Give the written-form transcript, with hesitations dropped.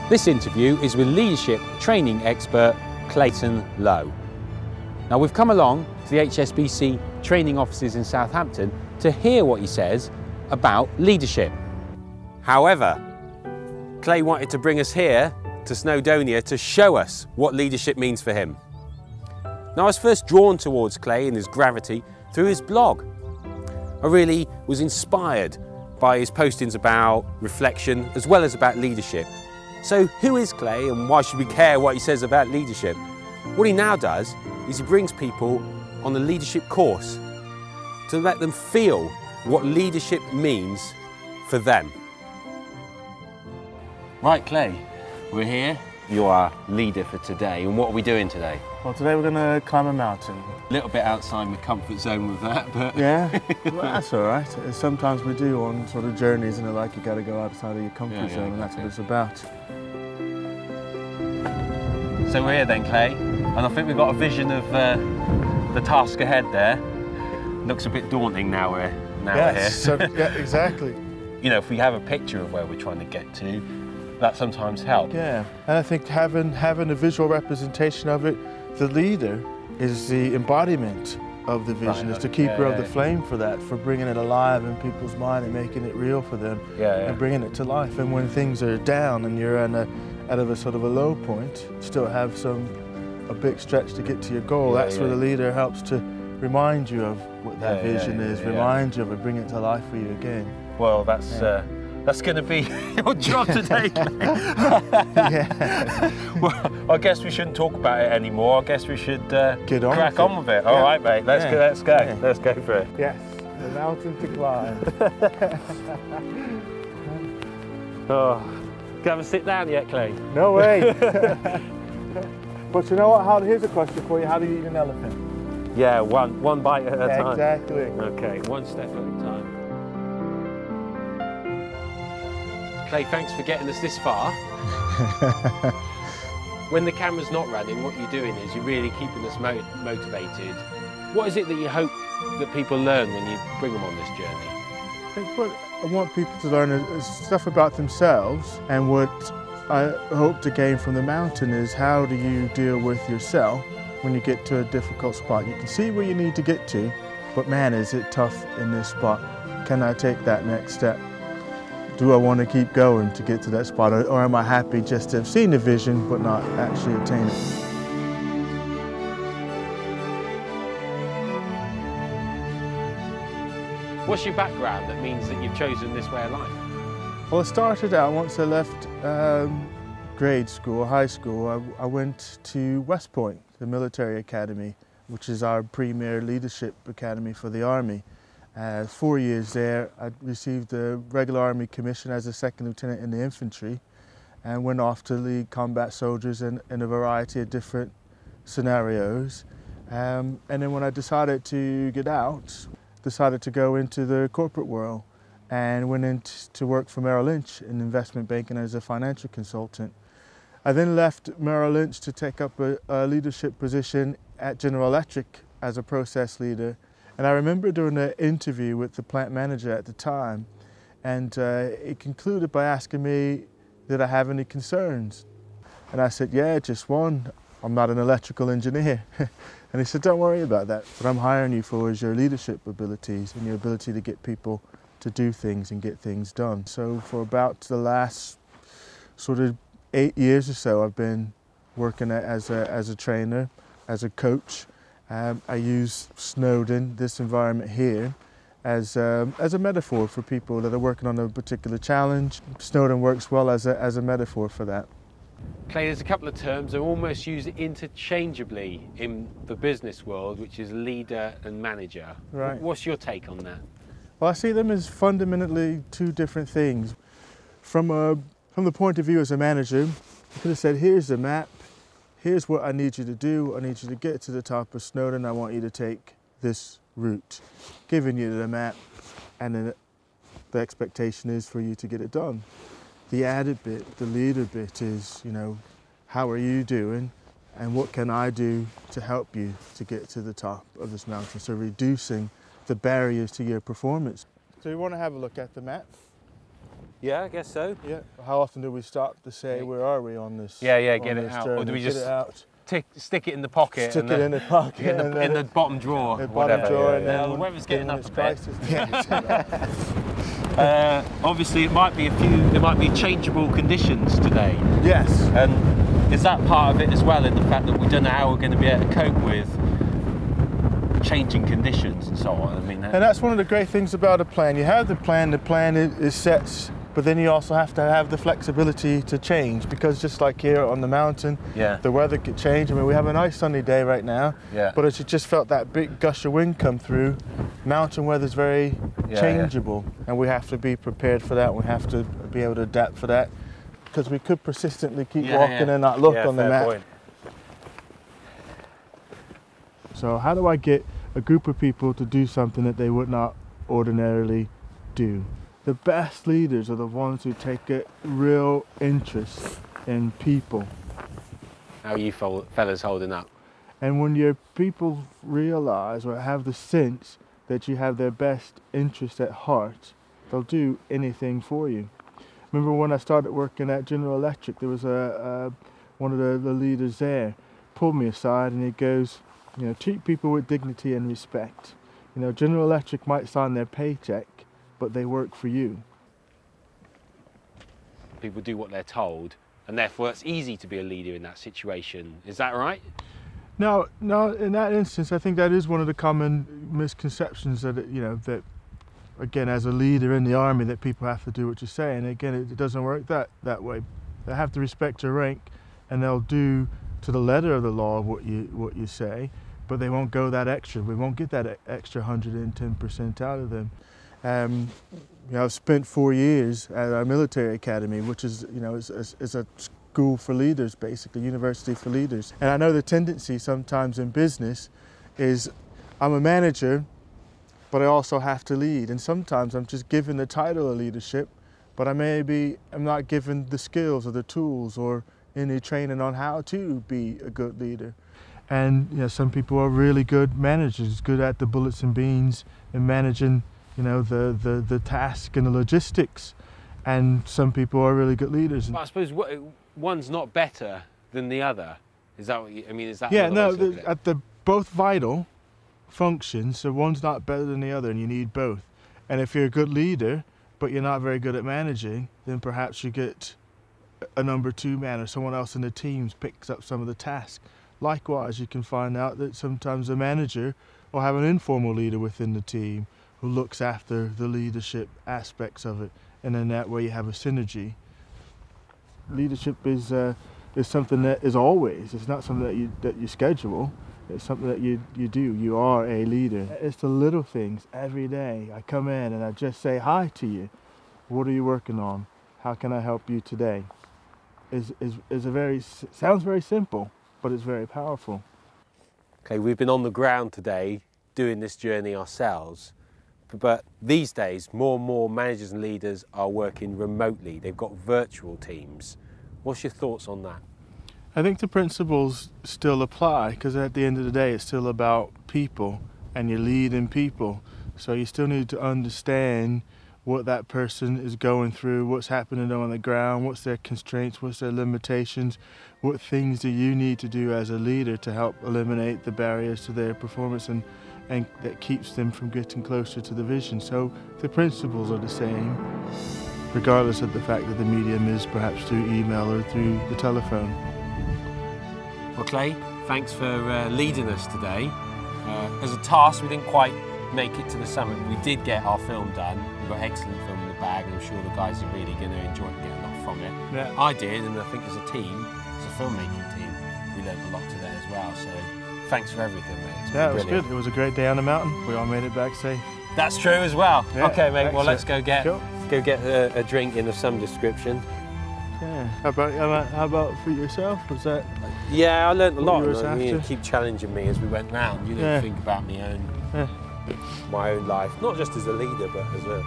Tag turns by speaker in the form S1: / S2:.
S1: This interview is with leadership training expert Clayton Lowe. Now we've come along to the HSBC training offices in Southampton to hear what he says about leadership. However, Clay wanted to bring us here to Snowdonia to show us what leadership means for him. Now I was first drawn towards Clay and his gravity through his blog. I really was inspired by his postings about reflection as well as about leadership. So who is Clay and why should we care what he says about leadership? What he now does is he brings people on the leadership course to let them feel what leadership means for them. Right, Clay, we're here. You are leader for today, and what are we doing today?
S2: Well, today we're going to climb a mountain.
S1: A little bit outside my comfort zone with that, but...
S2: Yeah, well, that's all right. Sometimes we do on sort of journeys, and like you got to go outside of your comfort zone, and that's what it's about.
S1: So we're here then, Clay, and I think we've got a vision of the task ahead there. Looks a bit daunting now we're here.
S2: So, yeah, exactly.
S1: You know, if we have a picture of where we're trying to get to, that sometimes helps.
S2: Yeah, and I think having a visual representation of it, the leader is the embodiment of the vision, is the keeper of the flame for that, for bringing it alive in people's mind and making it real for them, and bringing it to life. And when things are down and you're out of a sort of a low point, still have a big stretch to get to your goal. That's where the leader helps to remind you of what that vision is, remind you of it, bring it to life for you again.
S1: Well, that's going to be your job today, Clay. Well, I guess we shouldn't talk about it anymore. I guess we should crack on with it. All right, mate. Let's go. Let's go for it.
S2: Yes, the mountain to climb.
S1: Oh, you haven't sit down yet, Clay?
S2: No way. But you know what? Here's a question for you. How do you eat an elephant?
S1: Yeah, one bite at a time.
S2: Exactly.
S1: Okay, one step at a time. Clay, thanks for getting us this far. When the camera's not running, what you're doing is you're really keeping us motivated. What is it that you hope that people learn when you bring them on this journey?
S2: I think what I want people to learn is stuff about themselves, and what I hope to gain from the mountain is how do you deal with yourself when you get to a difficult spot. You can see where you need to get to, but man, is it tough in this spot. Can I take that next step? Do I want to keep going to get to that spot, or am I happy just to have seen the vision but not actually obtain it?
S1: What's your background that means that you've chosen this way of life?
S2: Well, it started out once I left grade school, high school. I went to West Point, the military academy, which is our premier leadership academy for the Army. 4 years there, I received a regular Army commission as a second lieutenant in the infantry, and went off to lead combat soldiers in a variety of different scenarios. And then when I decided to get out, decided to go into the corporate world, and went in to work for Merrill Lynch in investment banking as a financial consultant. I then left Merrill Lynch to take up a leadership position at General Electric as a process leader. And I remember doing an interview with the plant manager at the time, and it concluded by asking me, did I have any concerns? And I said, yeah, just one. I'm not an electrical engineer. And he said, don't worry about that. What I'm hiring you for is your leadership abilities and your ability to get people to do things and get things done. So for about the last sort of 8 years or so, I've been working as a trainer, as a coach. I use Snowdon, this environment here, as a metaphor for people that are working on a particular challenge. Snowdon works well as a metaphor for that.
S1: Clay, there's a couple of terms that are almost used interchangeably in the business world, which is leader and manager.
S2: Right.
S1: What's your take on that?
S2: Well, I see them as fundamentally two different things. From the point of view as a manager, you could have said, here's the map, here's what I need you to do. I need you to get to the top of Snowdon. I want you to take this route. Giving you the map, and then the expectation is for you to get it done. The added bit, the leader bit is, you know, how are you doing and what can I do to help you to get to the top of this mountain? So reducing the barriers to your performance. So you want to have a look at the map.
S1: Yeah, I guess so.
S2: Yeah. How often do we stop to say, where are we on this?
S1: Yeah, get it out.
S2: Journey?
S1: Or do we
S2: Get
S1: just
S2: it out?
S1: stick it in the pocket?
S2: Stick it in the pocket.
S1: in the bottom drawer.
S2: The
S1: whatever.
S2: bottom drawer.
S1: Yeah,
S2: And then
S1: the weather's getting up a
S2: bit.
S1: bit. Obviously, there might be changeable conditions today.
S2: Yes.
S1: And is that part of it as well, in the fact that we don't know how we're going to be able to cope with changing conditions and so on? I mean,
S2: and that's one of the great things about a plan. You have the plan is set, but then you also have to have the flexibility to change, because just like here on the mountain, the weather could change. I mean, we have a nice sunny day right now, but as you just felt that big gush of wind come through, mountain weather's very changeable, and we have to be prepared for that. We have to be able to adapt for that, because we could persistently keep walking and not look on the map.
S1: Point.
S2: So how do I get a group of people to do something that they would not ordinarily do? The best leaders are the ones who take a real interest in people.
S1: How are you fellas holding up?
S2: And when your people realize or have the sense that you have their best interest at heart, they'll do anything for you. Remember when I started working at General Electric, there was one of the leaders there pulled me aside and he goes, you know, treat people with dignity and respect. You know, General Electric might sign their paycheck, but they work for you.
S1: People do what they're told, and therefore it's easy to be a leader in that situation. Is that right?
S2: No, in that instance, I think that is one of the common misconceptions that, that again, as a leader in the army, that people have to do what you say. And again, it doesn't work that way. They have to respect your rank, and they'll do to the letter of the law what you say, but they won't go that extra. We won't get that extra 110% out of them. I've spent 4 years at our military academy, which is, is a school for leaders, basically, university for leaders. And I know the tendency sometimes in business is I'm a manager, but I also have to lead. And sometimes I'm just given the title of leadership, but I'm not given the skills or the tools or any training on how to be a good leader. And some people are really good managers, good at the bullets and beans and managing the task and the logistics, and some people are really good leaders.
S1: But I suppose one's not better than the other. Is that what I mean? Is that?
S2: Yeah, no. They're both vital functions, so one's not better than the other, and you need both. And if you're a good leader, but you're not very good at managing, then perhaps you get a number 2 man or someone else in the teams picks up some of the tasks. Likewise, you can find out that sometimes a manager will have an informal leader within the team who looks after the leadership aspects of it, and in that way you have a synergy. Leadership is something that is always. It's not something that you schedule. It's something that you do. You are a leader. It's the little things every day. I come in and I just say hi to you. What are you working on? How can I help you today? Sounds very simple, but it's very powerful.
S1: Okay, we've been on the ground today doing this journey ourselves. But these days, more and more managers and leaders are working remotely. They've got virtual teams. What's your thoughts on that?
S2: I think the principles still apply, because at the end of the day, it's still about people, and you're leading people. So you still need to understand what that person is going through, what's happening on the ground, what's their constraints, what's their limitations, what things do you need to do as a leader to help eliminate the barriers to their performance and that keeps them from getting closer to the vision. So the principles are the same, regardless of the fact that the medium is perhaps through email or through the telephone.
S1: Well, Clay, thanks for leading us today. As a task, we didn't quite make it to the summit. We did get our film done. We've got excellent film in the bag, and I'm sure the guys are really going to enjoy it and get a lot from it. Yeah. I did, and I think as a team, as a filmmaking team, we learned a lot today as well. So thanks for everything, mate.
S2: Yeah, it was good. It was a great day on the mountain. We all made it back safe.
S1: That's true as well. Yeah, okay, mate. Well, let's go get a drink in of some description.
S2: Yeah. How about for yourself? Was that?
S1: Yeah, I learned a lot. You keep challenging me as we went round. You know, think about my own life, not just as a leader, but as a